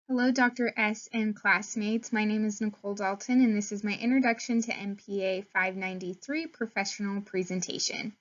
Hello, Dr. S. and classmates. My name is Nicole Dalton, and this is my Introduction to MPA 593 professional presentation.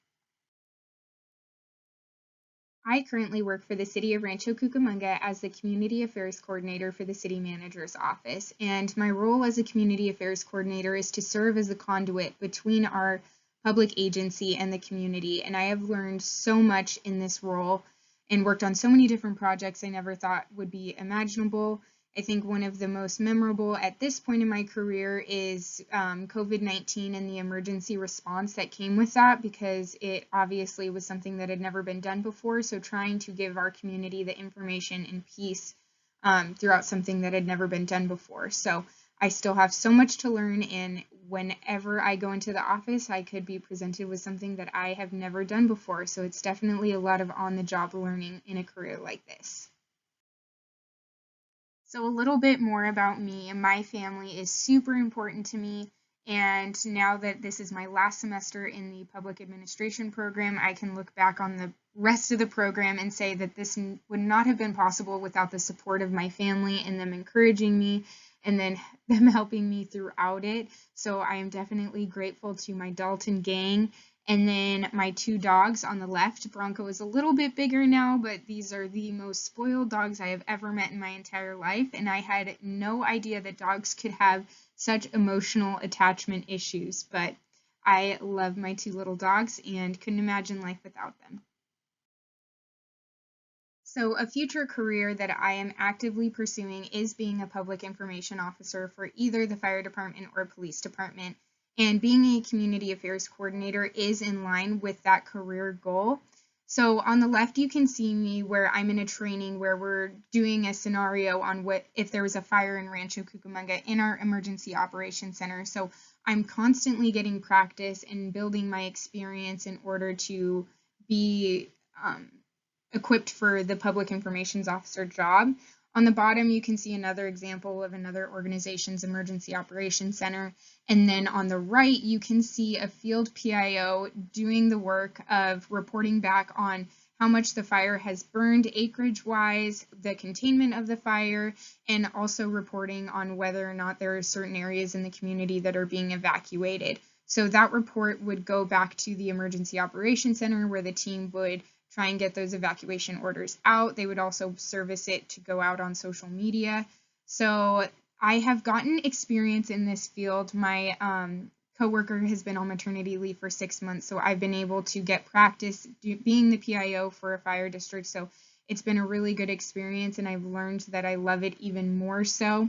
I currently work for the City of Rancho Cucamonga as the Community Affairs Coordinator for the City Manager's Office, and my role as a Community Affairs Coordinator is to serve as the conduit between our public agency and the community, and I have learned so much in this role and worked on so many different projects I never thought would be imaginable. I think one of the most memorable at this point in my career is COVID-19 and the emergency response that came with that, because it obviously was something that had never been done before. So trying to give our community the information in peace throughout something that had never been done before. So I still have so much to learn, and whenever I go into the office, I could be presented with something that I have never done before. So it's definitely a lot of on-the-job learning in a career like this. So a little bit more about me. My family is super important to me, and now that this is my last semester in the public administration program, I can look back on the rest of the program and say that this would not have been possible without the support of my family and them encouraging me and then them helping me throughout it. So I am definitely grateful to my Dalton gang. And then my two dogs on the left. Bronco is a little bit bigger now, but these are the most spoiled dogs I have ever met in my entire life. And I had no idea that dogs could have such emotional attachment issues. But I love my two little dogs and couldn't imagine life without them. So a future career that I am actively pursuing is being a public information officer for either the fire department or police department. And being a community affairs coordinator is in line with that career goal. So on the left, you can see me where I'm in a training where we're doing a scenario on what if there was a fire in Rancho Cucamonga in our emergency operations center. So I'm constantly getting practice and building my experience in order to be equipped for the public information officer job. On the bottom, you can see another example of another organization's emergency operations center. And then on the right, you can see a field PIO doing the work of reporting back on how much the fire has burned acreage-wise, the containment of the fire, and also reporting on whether or not there are certain areas in the community that are being evacuated. So that report would go back to the emergency operations center where the team would try and get those evacuation orders out. They would also service it to go out on social media. So I have gotten experience in this field. My coworker has been on maternity leave for 6 months, so I've been able to get practice being the PIO for a fire district. So it's been a really good experience, and I've learned that I love it even more so.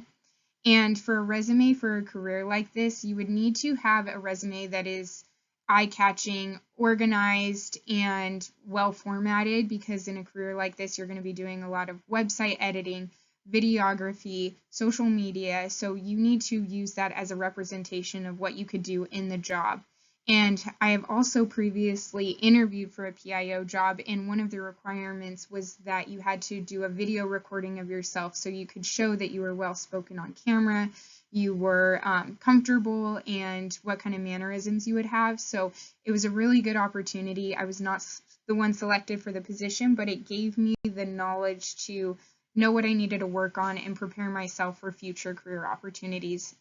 And for a resume for a career like this, you would need to have a resume that is eye-catching, organized, and well formatted, because in a career like this, you're going to be doing a lot of website editing, videography, social media. So you need to use that as a representation of what you could do in the job. And I have also previously interviewed for a PIO job, and one of the requirements was that you had to do a video recording of yourself so you could show that you were well spoken on camera, you were comfortable, and what kind of mannerisms you would have. So it was a really good opportunity. I was not the one selected for the position, but it gave me the knowledge to know what I needed to work on and prepare myself for future career opportunities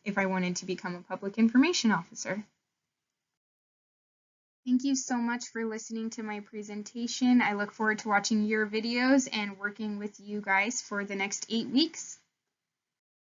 if I wanted to become a public information officer. Thank you so much for listening to my presentation. I look forward to watching your videos and working with you guys for the next 8 weeks.